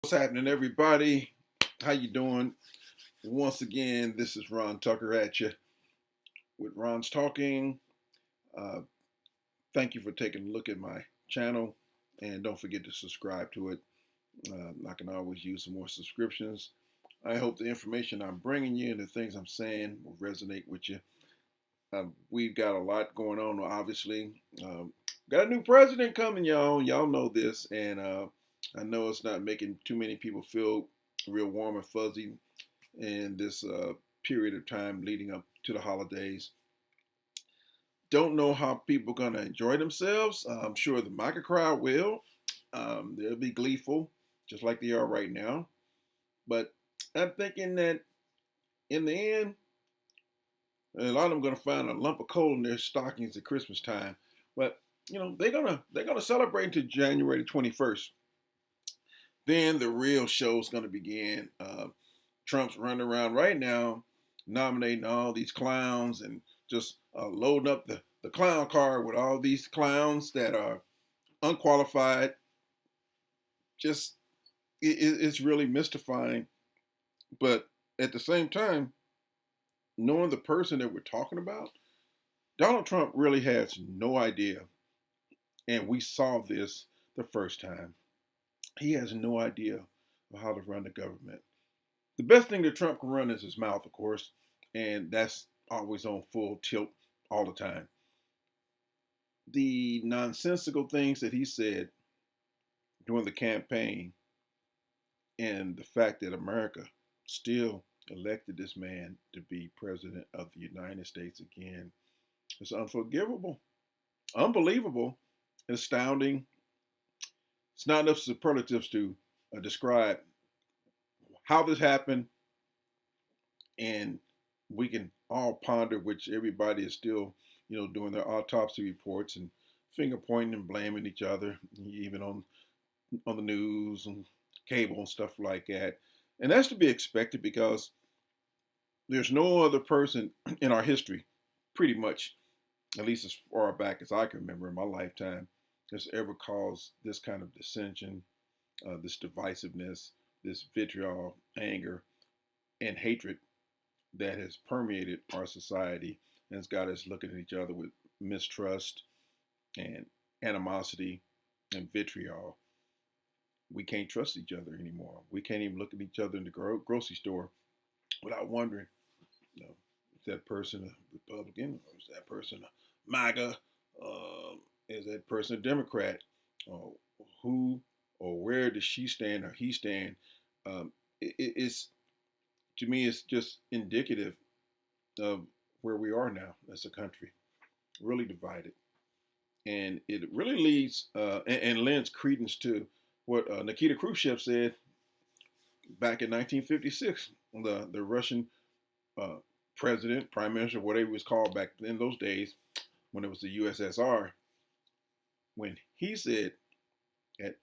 What's happening, everybody? How you doing? Once again, this is Ron Tucker at you with Ron's Talking. Uh, Thank you for taking a look at my channel, and don't forget to subscribe to it. I can always use some more subscriptions. I hope the information I'm bringing you and the things I'm saying will resonate with you. We've got a lot going on, obviously. Got a new president coming, y'all. Y'all know this, and I know it's not making too many people feel real warm and fuzzy in this period of time leading up to the holidays. Don't know how people are going to enjoy themselves. I'm sure the MAGA crowd will. They'll be gleeful, just like they are right now. But I'm thinking that in the end, a lot of them are going to find a lump of coal in their stockings at Christmas time. But they're gonna celebrate until January 21st. Then the real show's going to begin. Trump's running around right now nominating all these clowns and just loading up the clown car with all these clowns that are unqualified. Just it's really mystifying. But at the same time, knowing the person that we're talking about, Donald Trump really has no idea. And we saw this the first time. He has no idea of how to run the government. The best thing that Trump can run is his mouth, of course, and that's always on full tilt all the time. The nonsensical things that he said during the campaign and the fact that America still elected this man to be president of the United States again is unforgivable, unbelievable, astounding. It's not enough superlatives to describe how this happened, and we can all ponder, which everybody is still, doing their autopsy reports and finger pointing and blaming each other, even on the news and cable and stuff like that. And that's to be expected because there's no other person in our history, pretty much, at least as far back as I can remember in my lifetime, has ever caused this kind of dissension, this divisiveness, this vitriol, anger, and hatred that has permeated our society and has got us looking at each other with mistrust and animosity and vitriol. We can't trust each other anymore. We can't even look at each other in the grocery store without wondering, is that person a Republican or is that person a MAGA? Is that person a Democrat? Who or where does she stand or he stand? It's, to me, it's just indicative of where we are now as a country, really divided. And it really leads and lends credence to what Nikita Khrushchev said back in 1956, the Russian president, prime minister, whatever he was called back in those days when it was the USSR, when he said that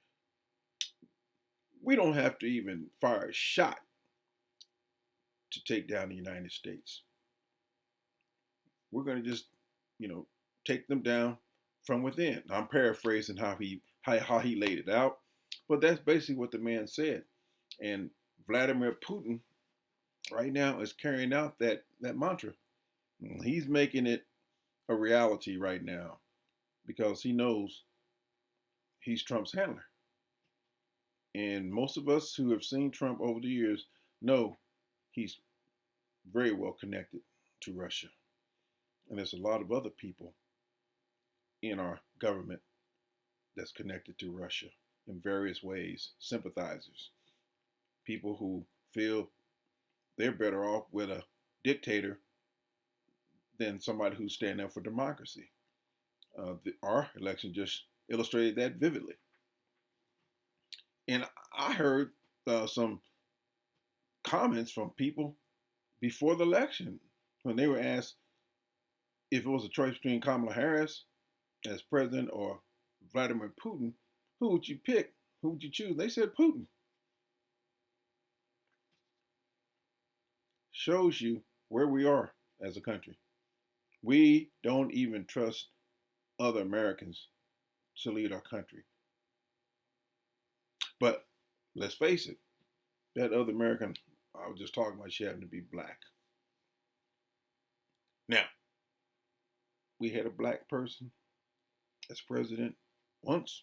we don't have to even fire a shot to take down the United States. We're going to just, take them down from within. I'm paraphrasing how he laid it out, but that's basically what the man said. And Vladimir Putin right now is carrying out that mantra. He's making it a reality right now because he knows he's Trump's handler. And most of us who have seen Trump over the years know he's very well connected to Russia. And there's a lot of other people in our government that's connected to Russia in various ways, sympathizers, people who feel they're better off with a dictator than somebody who's standing up for democracy. Our election just illustrated that vividly. And I heard some comments from people before the election when they were asked if it was a choice between Kamala Harris as president or Vladimir Putin, who would you pick? Who would you choose? They said Putin. Shows you where we are as a country. We don't even trust other Americans to lead our country. But let's face it, that other American I was just talking about, she happened to be black. Now, we had a black person as president once.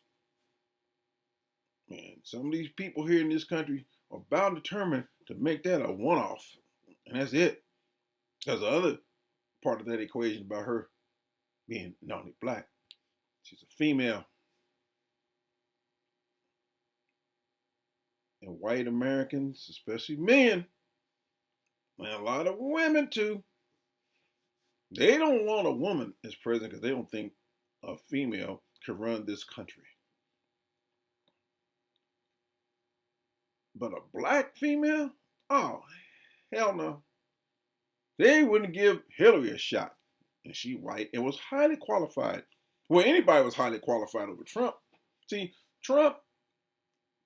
And some of these people here in this country are bound determined to make that a one-off. And that's it. Because the other part of that equation about her being not only black, she's a female. And white Americans, especially men, and a lot of women too, they don't want a woman as president because they don't think a female can run this country. But a black female? Oh, hell no. They wouldn't give Hillary a shot. And she white and was highly qualified. Well, anybody was highly qualified over Trump. See, Trump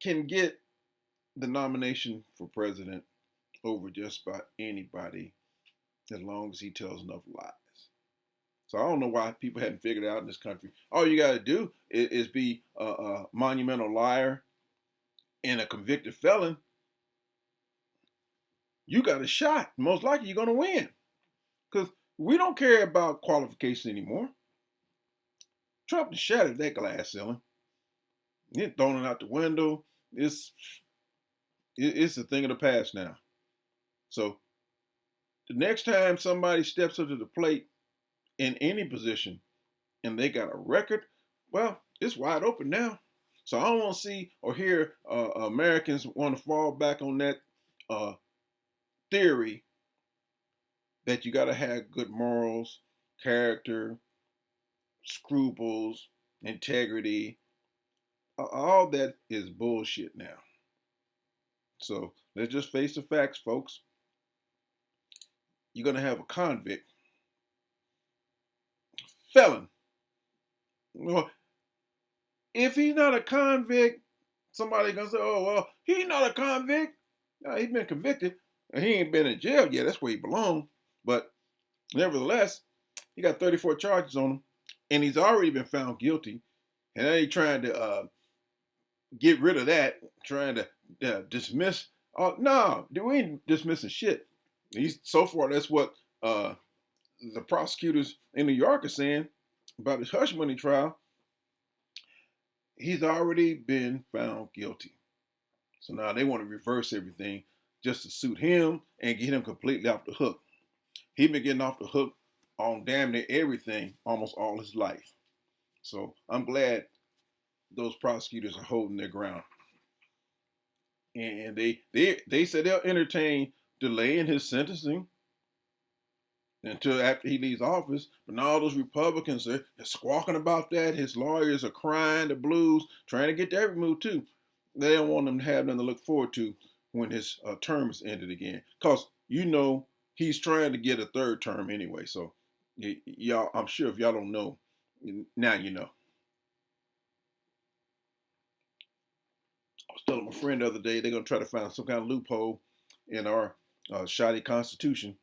can get the nomination for president over just about anybody as long as he tells enough lies. So I don't know why people haven't figured it out in this country. All you got to do is be a monumental liar and a convicted felon. You got a shot. Most likely you're going to win. Because we don't care about qualifications anymore. Trump shattered that glass ceiling. He's thrown it out the window. It's a thing of the past now. So the next time somebody steps up to the plate in any position and they got a record, well, it's wide open now. So I don't want to see or hear Americans want to fall back on that theory that you got to have good morals, character, scruples, integrity. All that is bullshit now. So let's just face the facts, folks. You're going to have a convict, felon. Well, if he's not a convict, somebody's going to say, oh, well, he's not a convict. No, he's been convicted, and he ain't been in jail yet. That's where he belongs. But nevertheless, he got 34 charges on him, and he's already been found guilty. And then he's trying to get rid of that, trying to dismiss. No, we ain't dismissing shit. So far, that's what the prosecutors in New York are saying about his hush money trial. He's already been found guilty. So now they want to reverse everything just to suit him and get him completely off the hook. He's been getting off the hook on damn near everything almost all his life. So I'm glad those prosecutors are holding their ground. And they said they'll entertain delaying his sentencing until after he leaves office. But now all those Republicans are squawking about that. His lawyers are crying the blues, trying to get that removed too. They don't want him to have nothing to look forward to when his term is ended again. Because, he's trying to get a third term anyway. So, y'all, I'm sure if y'all don't know, now you know. I was telling my friend the other day, they're going to try to find some kind of loophole in our shoddy Constitution.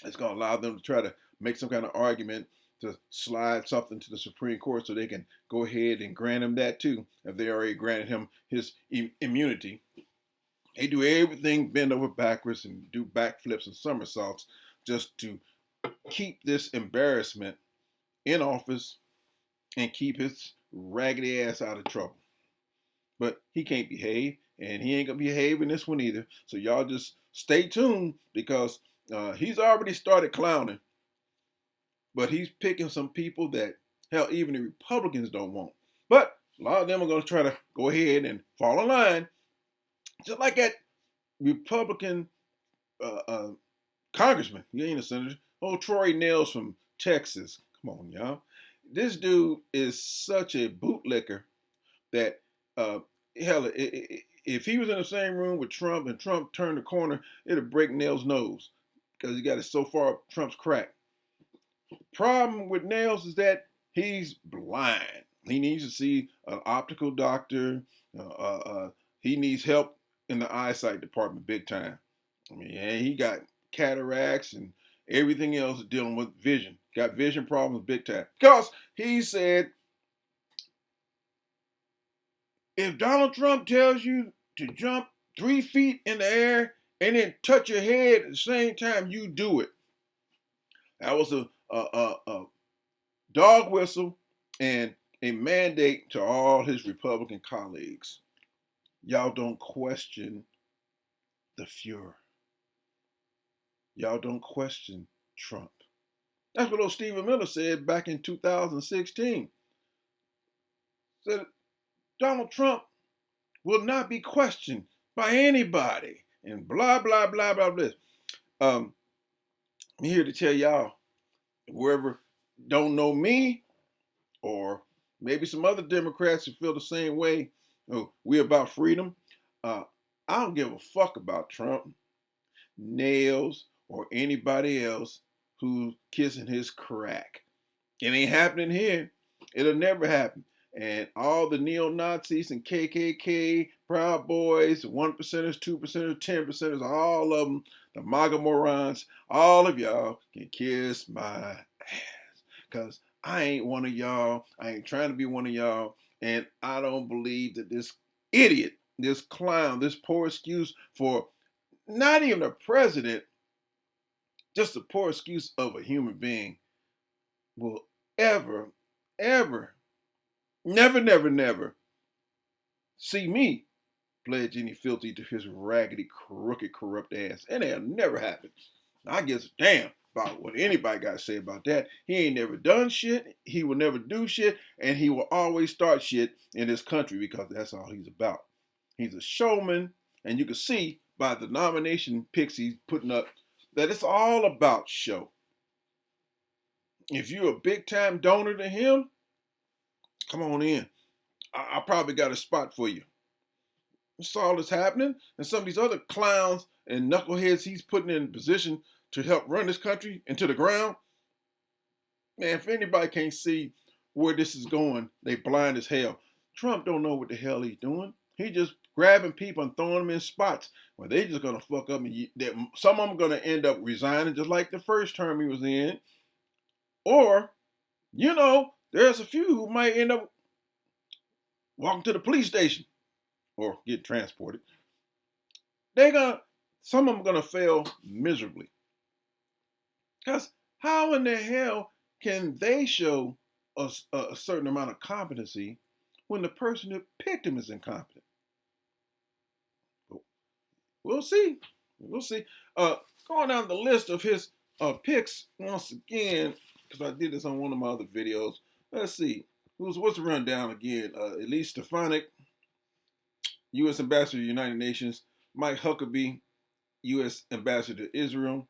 It's going to allow them to try to make some kind of argument to slide something to the Supreme Court so they can go ahead and grant him that too, if they already granted him his immunity. They do everything bend over backwards and do backflips and somersaults just to keep this embarrassment in office and keep his raggedy ass out of trouble. But he can't behave, and he ain't going to behave in this one either. So y'all just stay tuned, because he's already started clowning. But he's picking some people that, hell, even the Republicans don't want. But a lot of them are going to try to go ahead and fall in line. Just like that Republican congressman, he ain't a senator, Troy Nehls from Texas. Come on, y'all. This dude is such a bootlicker that, hell, if he was in the same room with Trump and Trump turned the corner, it'll break Nehls' nose, because he got it so far up Trump's crack. Problem with Nehls is that he's blind. He needs to see an optical doctor. He needs help in the eyesight department big time. I mean, he got cataracts and Everything else is dealing with vision. Got vision problems big time. Because he said, if Donald Trump tells you to jump 3 feet in the air and then touch your head at the same time, you do it. That was a dog whistle and a mandate to all his Republican colleagues. Y'all don't question the Fuhrer. Y'all don't question Trump. That's what old Stephen Miller said back in 2016. Said Donald Trump will not be questioned by anybody and blah, blah, blah, blah, blah. I'm here to tell y'all, whoever don't know me or maybe some other Democrats who feel the same way, we about freedom. I don't give a fuck about Trump, Nails, or anybody else who's kissing his crack. It ain't happening here. It'll never happen. And all the neo-Nazis and KKK, Proud Boys, 1%ers, 2%ers, 10%ers, all of them, the MAGA morons, all of y'all can kiss my ass. Because I ain't one of y'all. I ain't trying to be one of y'all. And I don't believe that this idiot, this clown, this poor excuse for not even a president, just a poor excuse of a human being will ever, never see me pledge any fealty to his raggedy, crooked, corrupt ass. And it'll never happen. I guess damn about what anybody got to say about that. He ain't never done shit. He will never do shit. And he will always start shit in this country because that's all he's about. He's a showman. And you can see by the nomination picks he's putting up that it's all about show. If you're a big time donor to him, come on in. I probably got a spot for you. That's all that's happening. And some of these other clowns and knuckleheads he's putting in position to help run this country into the ground. Man, if anybody can't see where this is going, they blind as hell. Trump don't know what the hell he's doing. He just grabbing people and throwing them in spots where they just gonna fuck up, and some of them gonna end up resigning just like the first term he was in. Or, there's a few who might end up walking to the police station or get transported. Some of them gonna fail miserably. Because how in the hell can they show a certain amount of competency when the person that picked him is incompetent? We'll see. We'll see. Going down the list of his picks once again, because I did this on one of my other videos. Let's see. What's the rundown again? Elise Stefanik, U.S. Ambassador to the United Nations. Mike Huckabee, U.S. Ambassador to Israel.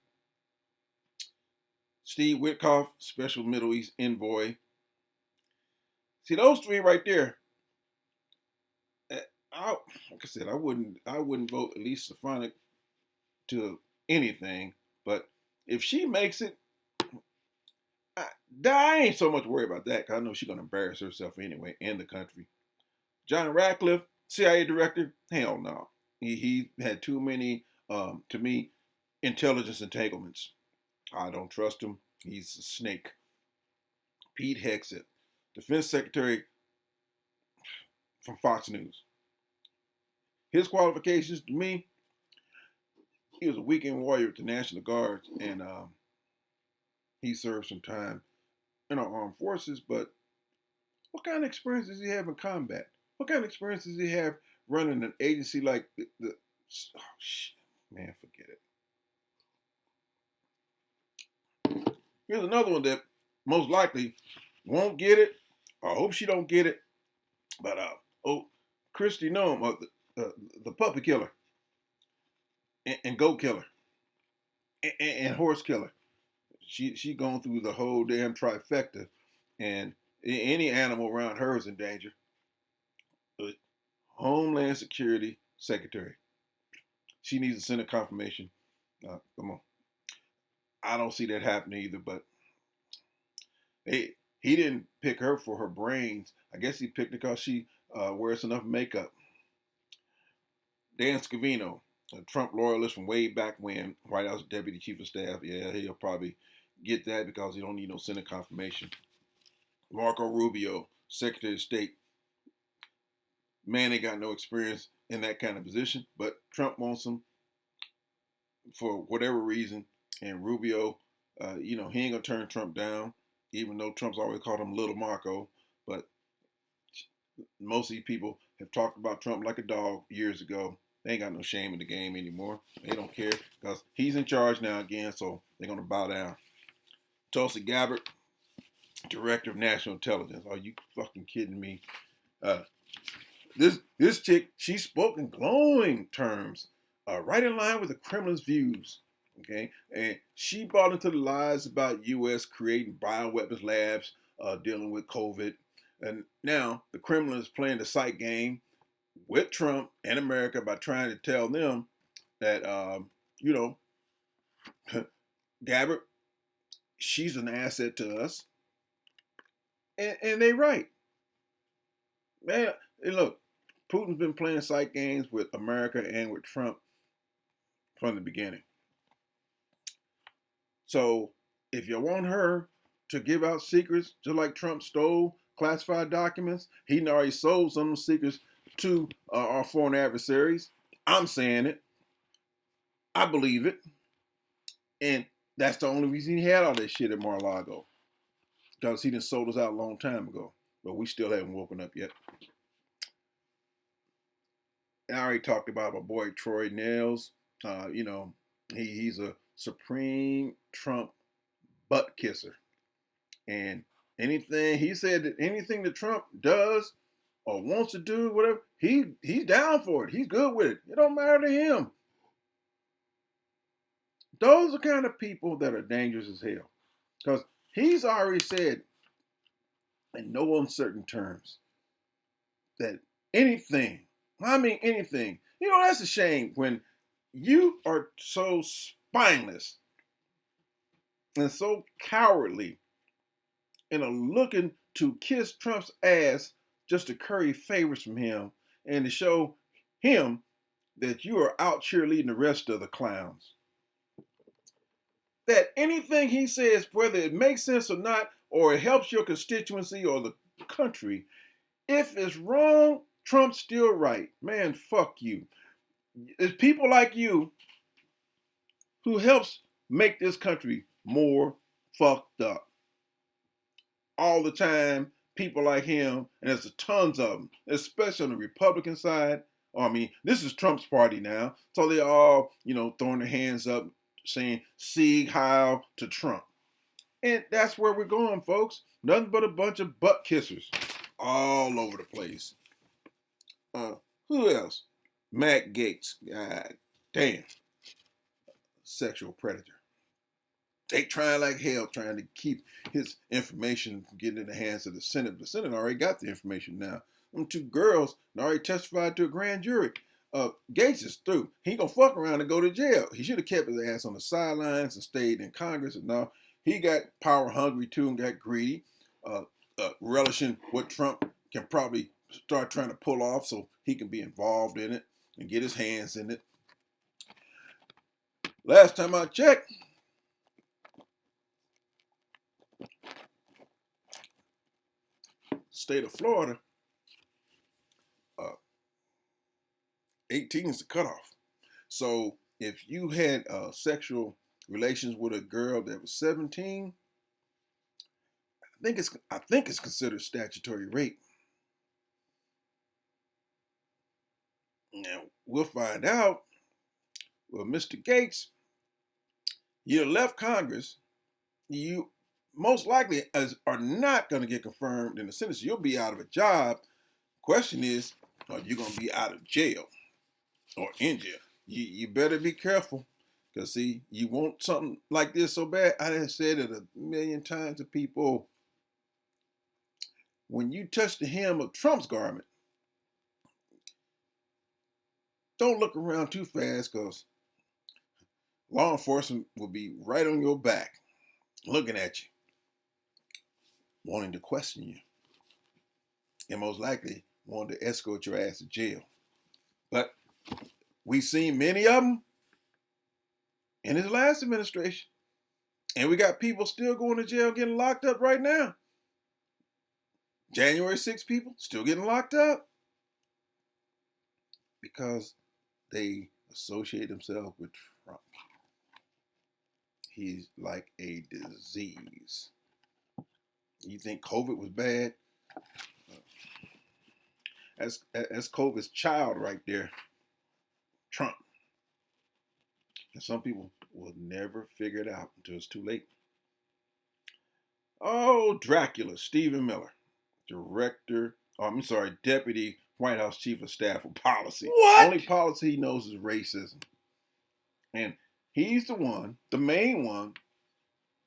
Steve Witkoff, Special Middle East Envoy. See, those three right there. Like I said, I wouldn't vote Elise Stefanik to anything, but if she makes it, I ain't so much worried about that because I know she's gonna embarrass herself anyway and the country. John Ratcliffe, CIA director, hell no. He had too many, to me, intelligence entanglements. I don't trust him. He's a snake. Pete Hegseth, Defense Secretary from Fox News. His qualifications, to me, he was a weekend warrior with the National Guard, and he served some time in our armed forces, but what kind of experience does he have in combat? What kind of experience does he have running an agency like oh shit, man, forget it. Here's another one that most likely won't get it. I hope she don't get it. But Kristi Noem, the puppy killer, and goat killer, and horse killer. She going through the whole damn trifecta, and any animal around her is in danger. Homeland Security Secretary. She needs a Senate confirmation. Come on. I don't see that happening either, but he didn't pick her for her brains. I guess he picked her because she wears enough makeup. Dan Scavino. a Trump loyalist from way back when, White House Deputy Chief of Staff. Yeah, he'll probably get that because he don't need no Senate confirmation. Marco Rubio, Secretary of State. Man, they got no experience in that kind of position, but Trump wants him for whatever reason. And Rubio, he ain't gonna turn Trump down, even though Trump's always called him Little Marco. But most of these people have talked about Trump like a dog years ago. They ain't got no shame in the game anymore. They don't care because he's in charge now again, so they're gonna bow down. Tulsi Gabbard, Director of National Intelligence. Are you fucking kidding me? This chick, she spoke in glowing terms, right in line with the Kremlin's views. Okay, and she bought into the lies about U.S. creating bioweapons labs, dealing with COVID, and now the Kremlin is playing the psych game with Trump and America by trying to tell them that, Gabbard, she's an asset to us, and they right, man. And look, Putin's been playing psych games with America and with Trump from the beginning. So if you want her to give out secrets, just like Trump stole classified documents, he already sold some of the secrets to our foreign adversaries. I'm saying it. I believe it. And that's the only reason he had all that shit at Mar-a-Lago. Because he done sold us out a long time ago. But we still haven't woken up yet. And I already talked about my boy Troy Nehls. He's a supreme Trump butt kisser. And he said that anything that Trump does or wants to do, whatever, he's down for it. He's good with it. It don't matter to him. Those are kind of people that are dangerous as hell. Because he's already said in no uncertain terms that anything, that's a shame when you are so spineless and so cowardly and are looking to kiss Trump's ass just to curry favors from him and to show him that you are out cheerleading the rest of the clowns. That anything he says, whether it makes sense or not, or it helps your constituency or the country, if it's wrong, Trump's still right. Man, fuck you. It's people like you who helps make this country more fucked up. All the time, people like him, and there's tons of them, especially on the Republican side. This is Trump's party now, so they all, throwing their hands up, saying Sieg Heil to Trump. And that's where we're going, folks. Nothing but a bunch of butt kissers all over the place. Who else? Matt Gaetz. God damn. Sexual predator. They trying like hell trying to keep his information from getting in the hands of the Senate. The Senate already got the information now. Them two girls already testified to a grand jury. Gaetz is through. He ain't gonna fuck around and go to jail. He should have kept his ass on the sidelines and stayed in Congress. And now he got power hungry too and got greedy, relishing what Trump can probably start trying to pull off so he can be involved in it and get his hands in it. Last time I checked, state of Florida, 18 is the cutoff. So if you had sexual relations with a girl that was 17, I think it's considered statutory rape. Now we'll find out. Well, Mr. Gaetz, you left Congress. You most likely are not going to get confirmed in the Senate. So you'll be out of a job. Question is, are you going to be out of jail or in jail? You better be careful. Because, see, you want something like this so bad. I done said it a million times to people. When you touch the hem of Trump's garment, don't look around too fast because law enforcement will be right on your back, looking at you, wanting to question you, and most likely wanting to escort your ass to jail. But We've seen many of them in his last administration. And we got people still going to jail getting locked up right now. January 6 people still getting locked up because they associate themselves with Trump. He's like a disease. You think COVID was bad? That's COVID's child right there, Trump. And some people will never figure it out until it's too late. Oh, Dracula, Stephen Miller, Deputy White House Chief of Staff for Policy. What? Only policy he knows is racism. And he's the main one,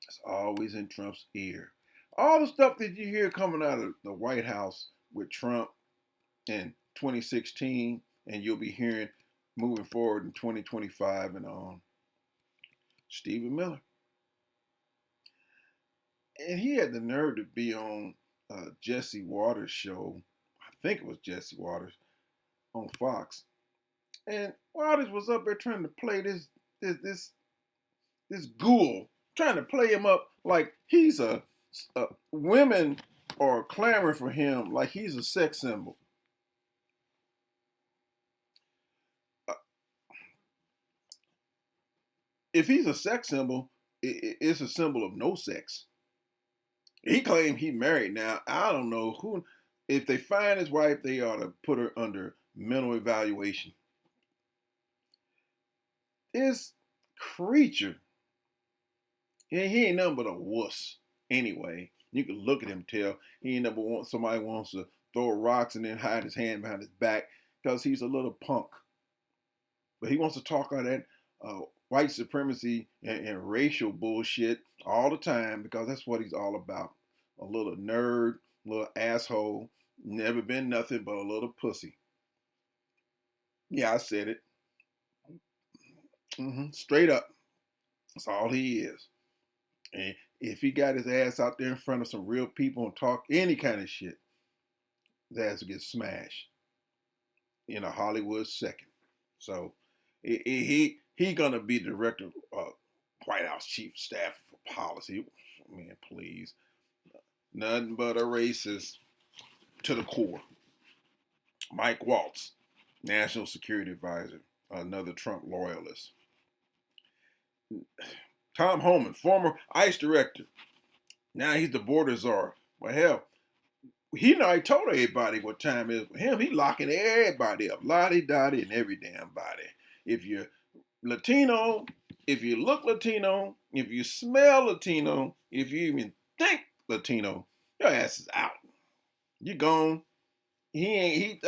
that's always in Trump's ear. All the stuff that you hear coming out of the White House with Trump in 2016, and you'll be hearing moving forward in 2025 and on. Stephen Miller. And he had the nerve to be on Jesse Waters' show. I think it was Jesse Waters on Fox. And Waters was up there trying to play this ghoul, trying to play him up like he's women are clamoring for him like he's a sex symbol. If he's a sex symbol, it's a symbol of no sex. He claimed he's married now. I don't know who. If they find his wife, they ought to put her under mental evaluation. This creature, he ain't nothing but a wuss. Anyway, you can look at him, tell he ain't never somebody wants to throw rocks and then hide his hand behind his back because he's a little punk. But he wants to talk all that white supremacy and racial bullshit all the time because that's what he's all about. A little nerd, little asshole, never been nothing but a little pussy. Yeah, I said it. Straight up. That's all he is. And if he got his ass out there in front of some real people and talk any kind of shit, his ass will get smashed in a Hollywood second. So he gonna be the director of White House Chief of Staff for Policy. Man, please. Nothing but a racist to the core. Mike Waltz, National Security Advisor, another Trump loyalist. Tom Homan, former ICE director. Now he's the border czar. Well, hell, he told everybody what time it is for him. He locking everybody up, lottie-dottie and every damn body. If you're Latino, if you look Latino, if you smell Latino, if you even think Latino, your ass is out. You gone. He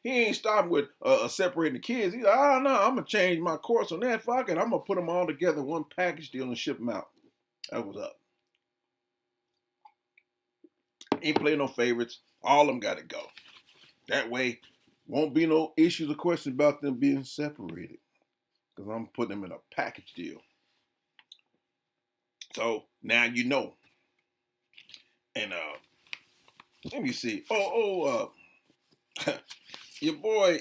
ain't stopping with separating the kids. He's like, oh no, I'm gonna change my course on that. Fuck it, I'm gonna put them all together in one package deal and ship them out. That was up. Ain't playing no favorites. All of them gotta go. That way, won't be no issues or questions about them being separated. Because I'm putting them in a package deal. So now you know. And let me see. Your boy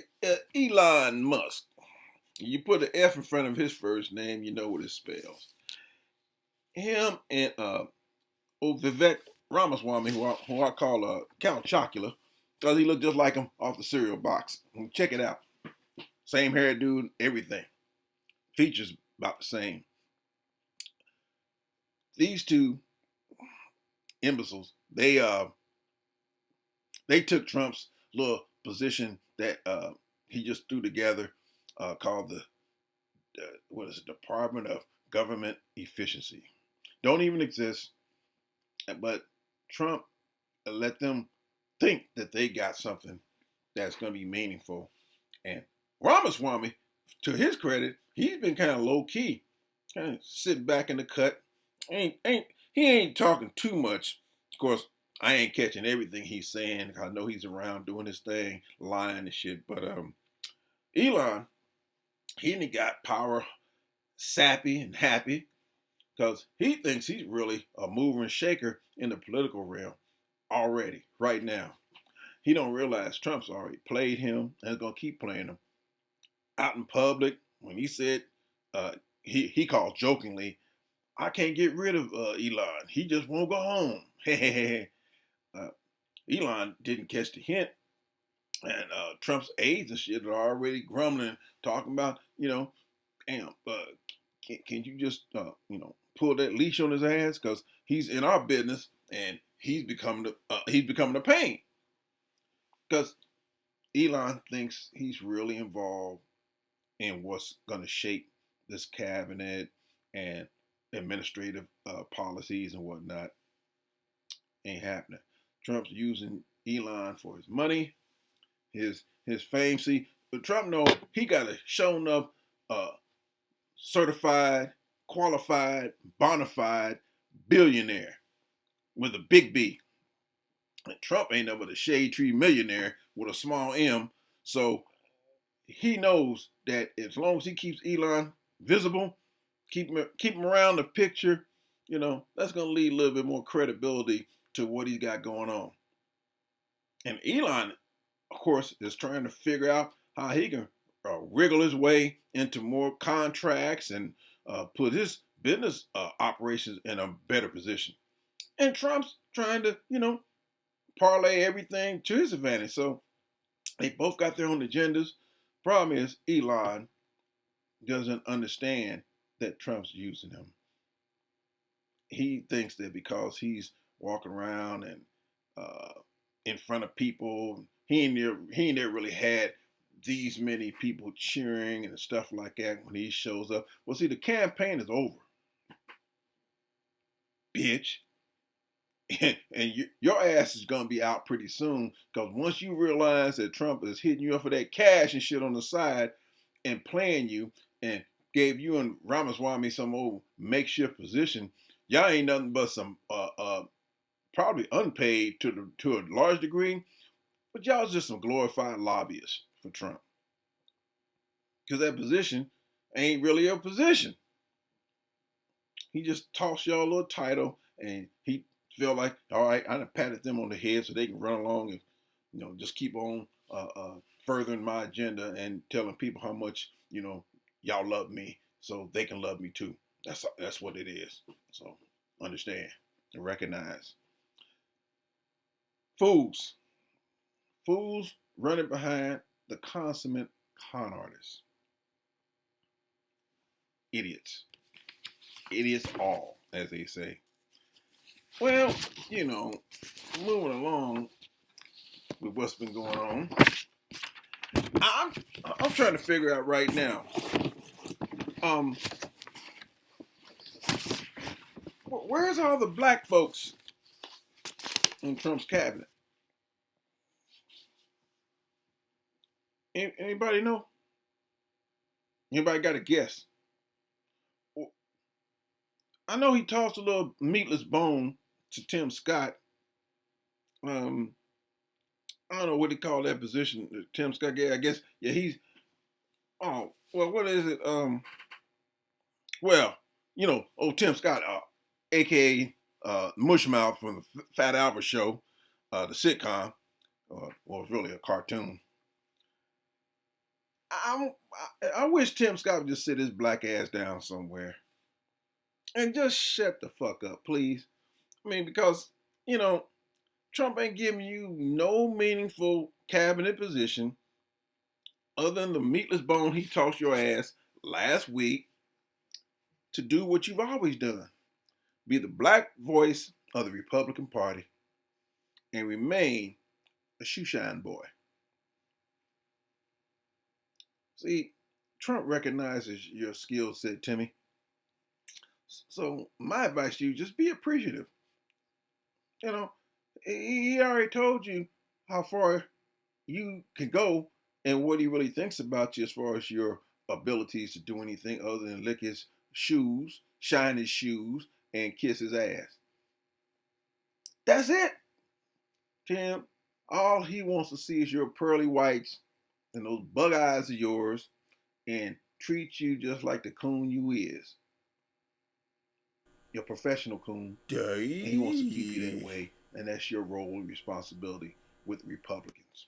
Elon Musk. You put an F in front of his first name, you know what it spells. Him and Vivek Ramaswamy, who I call Count Chocula, because he looked just like him off the cereal box. Check it out. Same hairdo, everything. Features about the same. These two imbeciles, they took Trump's little position that he just threw together called the Department of Government Efficiency. Don't even exist, but Trump let them think that they got something that's going to be meaningful. And Ramaswamy, to his credit, he's been kind of low key, kind of sitting back in the cut. He ain't talking too much. Of course, I ain't catching everything he's saying. I know he's around doing his thing, lying and shit. But Elon, he ain't got power, sappy and happy, because he thinks he's really a mover and shaker in the political realm already, right now. He don't realize Trump's already played him and is gonna keep playing him. out in public when he said, he called jokingly, I can't get rid of Elon. He just won't go home. Elon didn't catch the hint. And Trump's aides and shit are already grumbling, talking about, damn, can you just, pull that leash on his ass? Because he's in our business and he's becoming a pain. Because Elon thinks he's really involved in what's going to shape this cabinet and administrative policies and whatnot. Ain't happening. Trump's using Elon for his money, his fame. See, but Trump know he got a shown up, certified, qualified, bona fide billionaire with a big B. And Trump ain't nothing but a shade tree millionaire with a small M. So he knows that as long as he keeps Elon visible, keep him around the picture, that's going to lead a little bit more credibility to what he's got going on. And Elon, of course, is trying to figure out how he can wriggle his way into more contracts and put his business operations in a better position. And Trump's trying to, parlay everything to his advantage. So they both got their own agendas. Problem is, Elon doesn't understand that Trump's using him. He thinks that because he's walking around and in front of people, he ain't never really had these many people cheering and stuff like that when he shows up. Well, see, the campaign is over, bitch. And your ass is going to be out pretty soon, because once you realize that Trump is hitting you up for that cash and shit on the side and playing you and gave you and Ramaswamy some old makeshift position, y'all ain't nothing but some probably unpaid to a large degree, but y'all's just some glorified lobbyists for Trump. Because that position ain't really a position. He just tossed y'all a little title and he feel like, all right, I done patted them on the head so they can run along and, just keep on furthering my agenda and telling people how much, y'all love me so they can love me too. That's what it is. So understand and recognize. Fools running behind the consummate con artists. Idiots all, as they say. Well, moving along with what's been going on, I'm trying to figure out right now. Where's all the black folks in Trump's cabinet? Anybody know? Anybody got a guess? I know he tossed a little meatless bone to Tim Scott. I don't know what they call that position. Tim Scott, yeah, I guess, yeah, he's. Oh, well, what is it? Well, Tim Scott, aka Mushmouth from the Fat Albert Show, the sitcom, well, it's really a cartoon. I wish Tim Scott would just sit his black ass down somewhere and just shut the fuck up, please. I mean, because, Trump ain't giving you no meaningful cabinet position other than the meatless bone he tossed your ass last week to do what you've always done. Be the black voice of the Republican Party and remain a shoeshine boy. See, Trump recognizes your skill set, Timmy. So my advice to you, just be appreciative. He already told you how far you can go and what he really thinks about you as far as your abilities to do anything other than lick his shoes, shine his shoes, and kiss his ass. That's it, Tim. All he wants to see is your pearly whites and those bug eyes of yours and treat you just like the coon you is. Your professional coon. And he wants to keep you that way. And that's your role and responsibility with Republicans.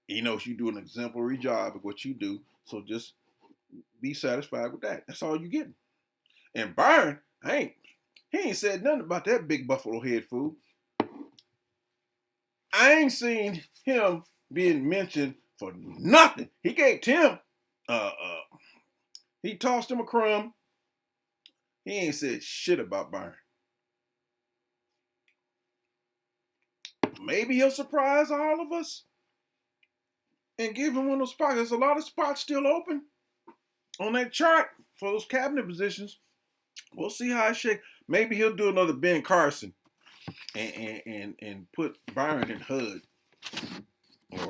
He knows you do an exemplary job of what you do, so just be satisfied with that. That's all you getting. And Byron, he ain't said nothing about that big buffalo head fool. I ain't seen him being mentioned for nothing. He gave Tim, he tossed him a crumb. He ain't said shit about Byron. Maybe he'll surprise all of us and give him one of those spots. There's a lot of spots still open on that chart for those cabinet positions. We'll see how it shakes. Maybe he'll do another Ben Carson and put Byron in HUD or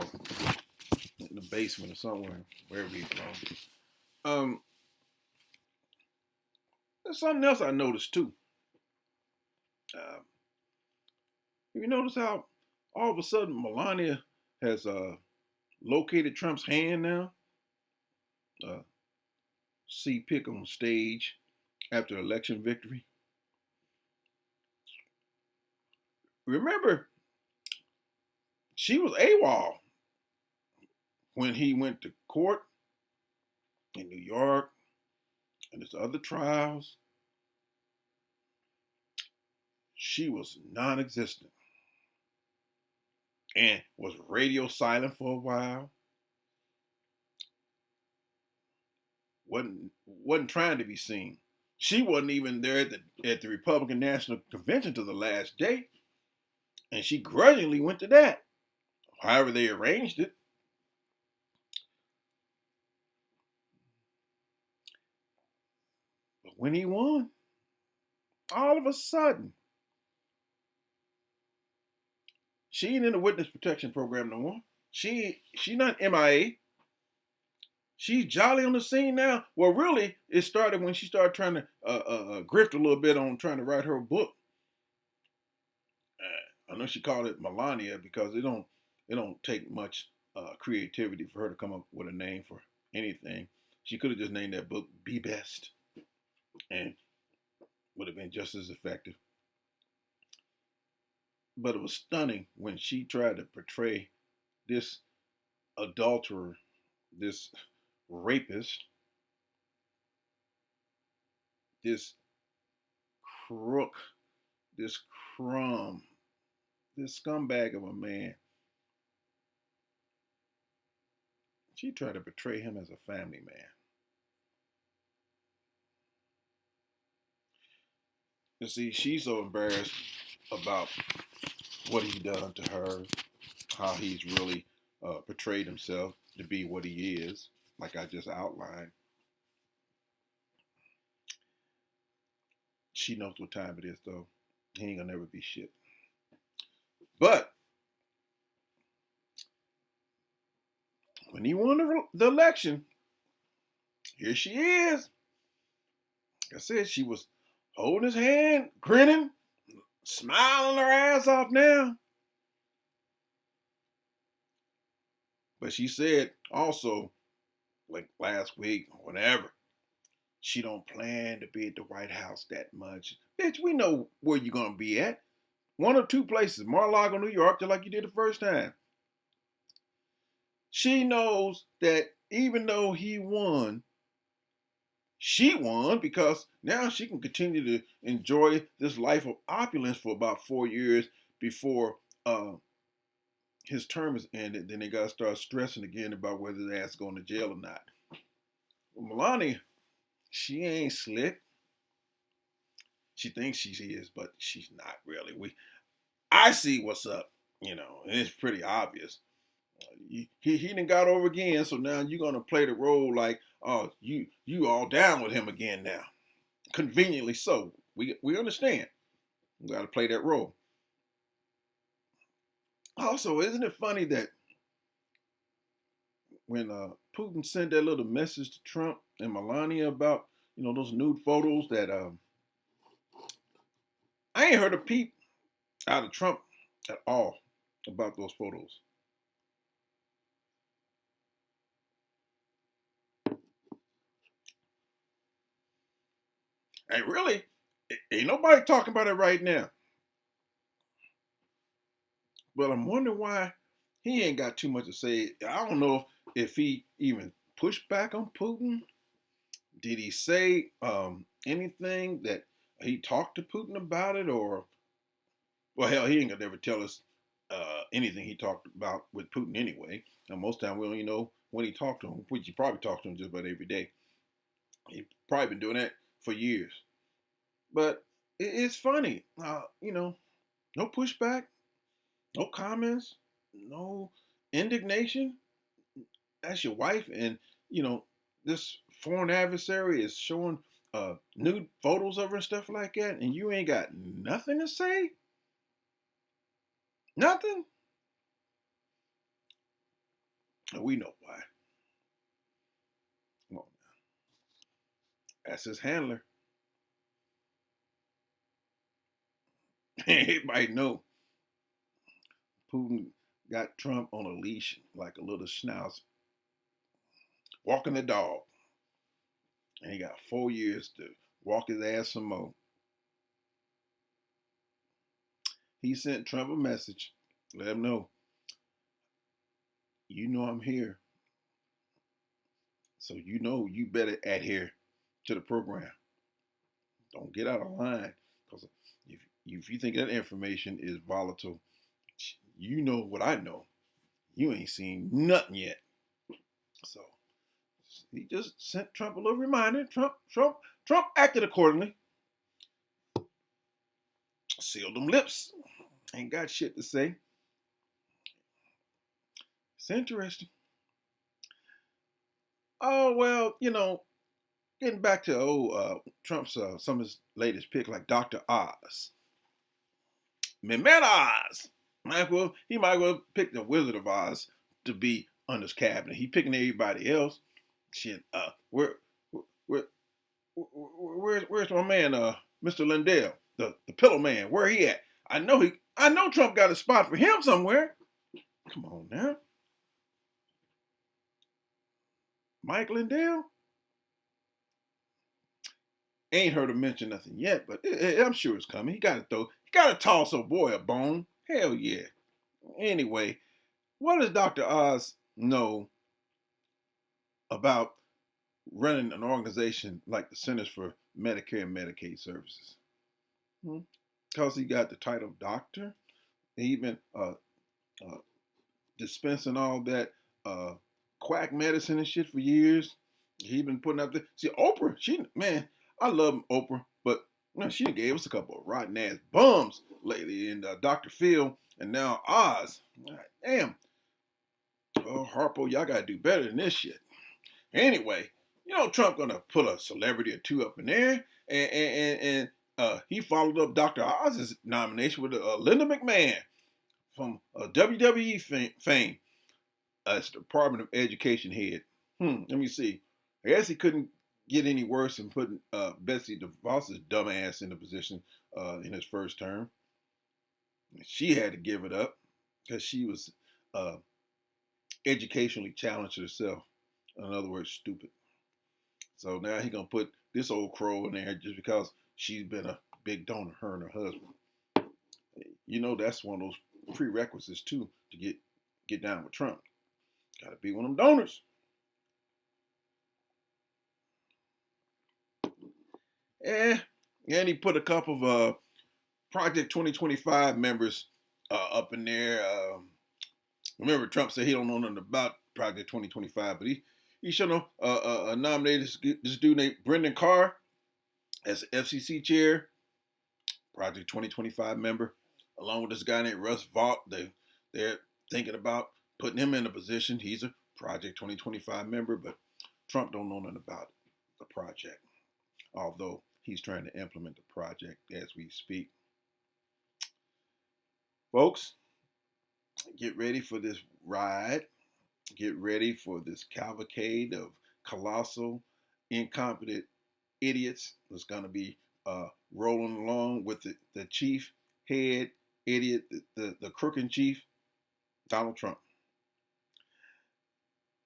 in the basement or somewhere, wherever he belongs. There's something else I noticed too. You notice how all of a sudden Melania has located Trump's hand now? See pick on stage after election victory. Remember, she was AWOL when he went to court in New York and his other trials. She was non-existent and was radio silent for a while. Wasn't trying to be seen. She wasn't even there at the Republican National Convention till the last day, and she grudgingly went to that. However they arranged it. But when he won, all of a sudden, she ain't in the witness protection program no more. She not MIA. She's jolly on the scene now. Well, really, it started when she started trying to grift a little bit on trying to write her book. I know she called it Melania because it don't take much creativity for her to come up with a name for anything. She could have just named that book "Be Best," and would have been just as effective. But it was stunning when she tried to portray this adulterer, this rapist, this crook, this crumb, this scumbag of a man. She tried to portray him as a family man. You see, she's so embarrassed about what he done to her, how he's really portrayed himself to be what he is, like I just outlined. She knows what time it is, though. He ain't gonna never be shit. But when he won the election, here she is. Like I said, she was holding his hand, grinning, smiling her ass off now. But she said also, like last week or whatever, she don't plan to be at the White House that much. Bitch, we know where you're gonna be at. One or two places, Mar-a-Lago, New York, just like you did the first time. She knows that even though he won, she won because now she can continue to enjoy this life of opulence for about 4 years before his term is ended. Then they got to start stressing again about whether the ass going to jail or not. Well, Melania, she ain't slick. She thinks she is, but she's not really. I see what's up, and it's pretty obvious. He done got over again, so now you're gonna play the role like, oh, you all down with him again now. Conveniently so. We understand. We gotta play that role. Also, isn't it funny that when Putin sent that little message to Trump and Melania about, those nude photos that I ain't heard a peep out of Trump at all about those photos. And really, ain't nobody talking about it right now. But I'm wondering why he he ain't got too much to say. I don't know if he even pushed back on Putin. Did he say anything that he talked to Putin about it, or well, hell, he ain't gonna never tell us anything he talked about with Putin anyway. And most time we don't even know when he talked to him, which he probably talked to him just about every day. He probably been doing that for years. But it's funny, no pushback, no comments, no indignation. That's your wife, and this foreign adversary is showing nude photos of her and stuff like that, and you ain't got nothing to say. Nothing. And we know why. Come on now. That's his handler. Everybody know Putin got Trump on a leash like a little schnauzer, walking the dog. And he got 4 years to walk his ass some more. He sent Trump a message, let him know, you know I'm here. So you better adhere to the program. Don't get out of line. Because if you think that information is volatile, you know what I know. You ain't seen nothing yet. So he just sent Trump a little reminder. Trump acted accordingly. Sealed them lips. Ain't got shit to say. It's interesting. Oh, well, getting back to Trump's some of his latest pick, like Dr. Oz. Mehmet Oz. He might well pick the Wizard of Oz to be on his cabinet. He picking everybody else. Shit, where's my man, Mr. Lindell, the pillow man? Where he at? I know Trump got a spot for him somewhere. Come on now. Mike Lindell? Ain't heard him mention nothing yet, but I'm sure it's coming. He got to toss a boy a bone. Hell yeah. Anyway, what does Dr. Oz know about running an organization like the Centers for Medicare and Medicaid Services? Because he got the title doctor. He been dispensing all that quack medicine and shit for years. He been putting out there. See, Oprah, I love Oprah, but she gave us a couple of rotten ass bums lately, and Dr. Phil, and now Oz. Damn. Oh, Harpo, y'all gotta do better than this shit. Anyway, Trump gonna put a celebrity or two up in there, and he followed up Dr. Oz's nomination with Linda McMahon from WWE fame as Department of Education head. Let me see. I guess he couldn't get any worse than putting Betsy DeVos's dumb ass in the position in his first term. She had to give it up because she was educationally challenged herself. In other words, stupid. So now he gonna put this old crow in there just because she's been a big donor, her and her husband. That's one of those prerequisites too to get down with Trump. Gotta be one of them donors. And he put a couple of Project 2025 members up in there. Remember, Trump said he don't know nothing about Project 2025, but he should know nominated this dude named Brendan Carr as FCC chair, Project 2025 member, along with this guy named Russ Vought. They're thinking about putting him in a position. He's a Project 2025 member, but Trump don't know nothing about the project, although he's trying to implement the project as we speak. Folks, get ready for this ride. Get ready for this cavalcade of colossal, incompetent idiots that's going to be rolling along with the chief head idiot, the crooked chief, Donald Trump.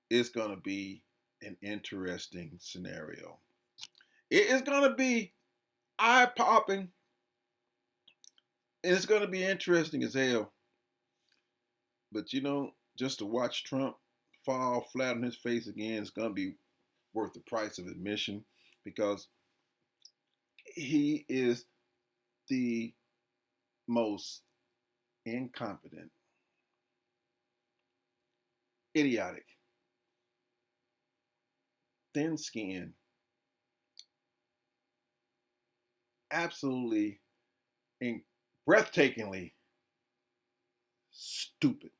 It's going to be an interesting scenario. It is going to be eye-popping, and it's going to be interesting as hell. But just to watch Trump fall flat on his face again is going to be worth the price of admission, because he is the most incompetent, idiotic, thin-skinned, absolutely breathtakingly stupid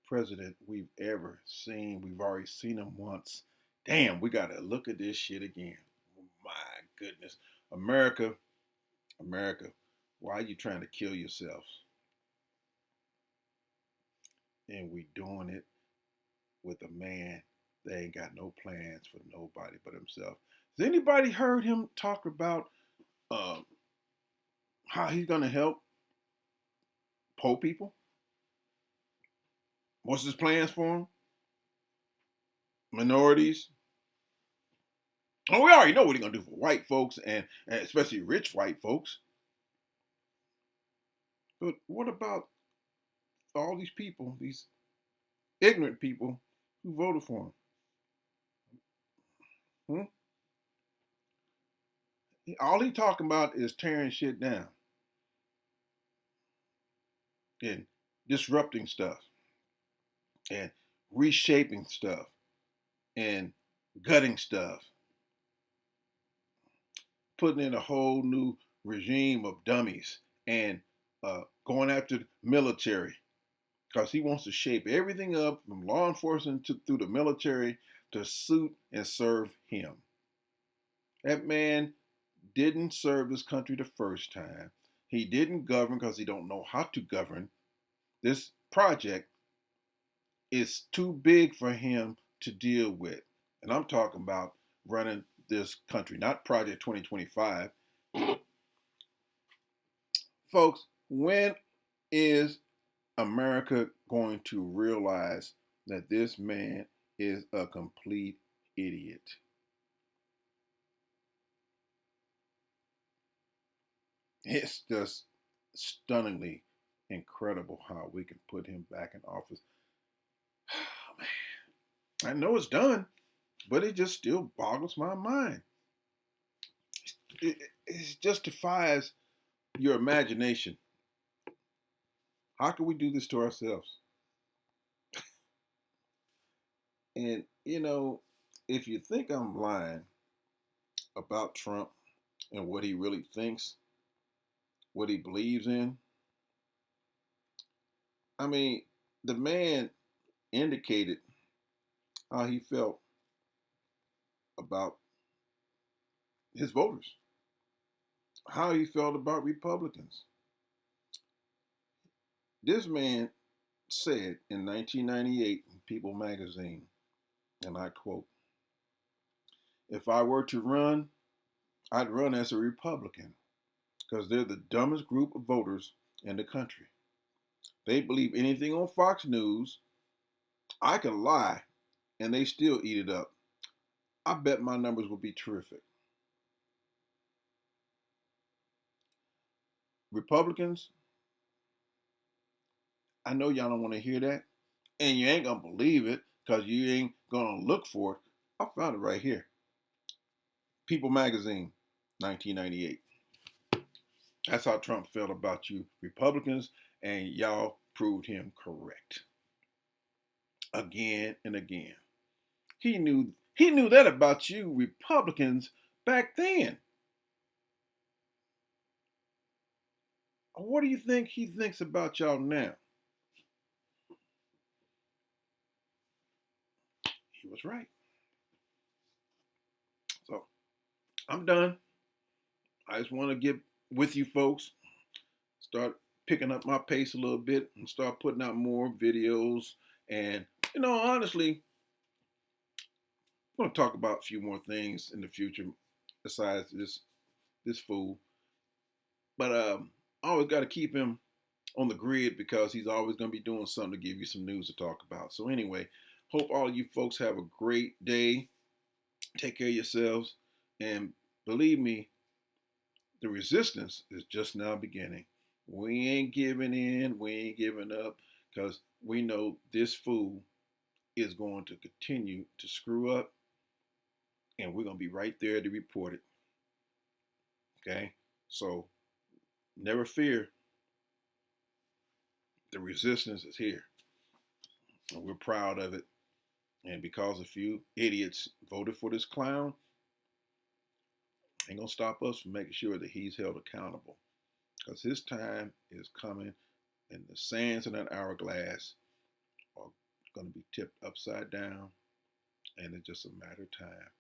president we've ever seen. We've already seen him once. Damn, we got to look at this shit again. Oh, my goodness. America, why are you trying to kill yourselves? And we doing it with a man that ain't got no plans for nobody but himself. Has anybody heard him talk about how he's going to help poor people? What's his plans for them? Minorities? Oh, we already know what he's going to do for white folks, and especially rich white folks. But what about all these people, these ignorant people who voted for him? All he talking about is tearing shit down and disrupting stuff and reshaping stuff and gutting stuff, putting in a whole new regime of dummies, and going after the military, because he wants to shape everything up from law enforcement through the military to suit and serve him. That man didn't serve this country the first time. He didn't govern because he don't know how to govern. This project is too big for him to deal with. And I'm talking about running this country, not Project 2025. Folks, when is America going to realize that this man is a complete idiot? It's just stunningly incredible how we can put him back in office. Oh, man. I know it's done, but it just still boggles my mind. It just defies your imagination. How can we do this to ourselves? And, if you think I'm lying about Trump and what he really thinks, what he believes in, I mean, the man indicated how he felt about his voters, how he felt about Republicans. This man said in 1998 in People magazine, and I quote, "If I were to run, I'd run as a Republican because they're the dumbest group of voters in the country. They believe anything on Fox News. I can lie and they still eat it up. I bet my numbers will be terrific." Republicans, I know y'all don't want to hear that, and you ain't gonna believe it because you ain't gonna look for it. I found it right here. People magazine, 1998. That's how Trump felt about you Republicans, and y'all proved him correct. Again and again. He knew that about you Republicans back then. What do you think he thinks about y'all now? He was right. So I'm done. I just want to get with you folks, start picking up my pace a little bit and start putting out more videos. And, honestly, I'm going to talk about a few more things in the future besides this fool. But I always got to keep him on the grid because he's always going to be doing something to give you some news to talk about. So anyway, hope all you folks have a great day. Take care of yourselves. And believe me, the resistance is just now beginning. We ain't giving in. We ain't giving up because we know this fool is going to continue to screw up, and we're going to be right there to report it. Okay? So never fear. The resistance is here, and we're proud of it. And because a few idiots voted for this clown, ain't gonna stop us from making sure that he's held accountable. Because his time is coming, and the sands in that hourglass are gonna be tipped upside down, and it's just a matter of time.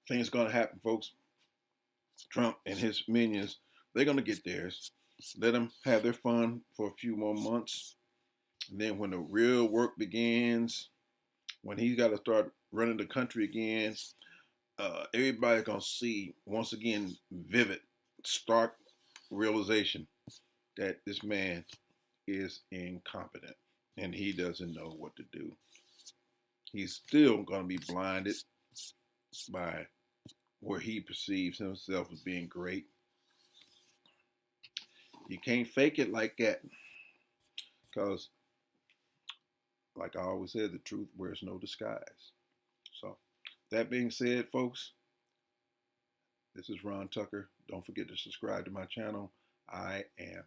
Things gonna happen, folks. Trump and his minions, they're gonna get theirs. Let them have their fun for a few more months. And then when the real work begins, when he's got to start running the country again, everybody's going to see, once again, vivid, stark realization that this man is incompetent and he doesn't know what to do. He's still going to be blinded by where he perceives himself as being great. You can't fake it like that, because like I always said, the truth wears no disguise. So that being said, folks, this is Ron Tucker. Don't forget to subscribe to my channel. I am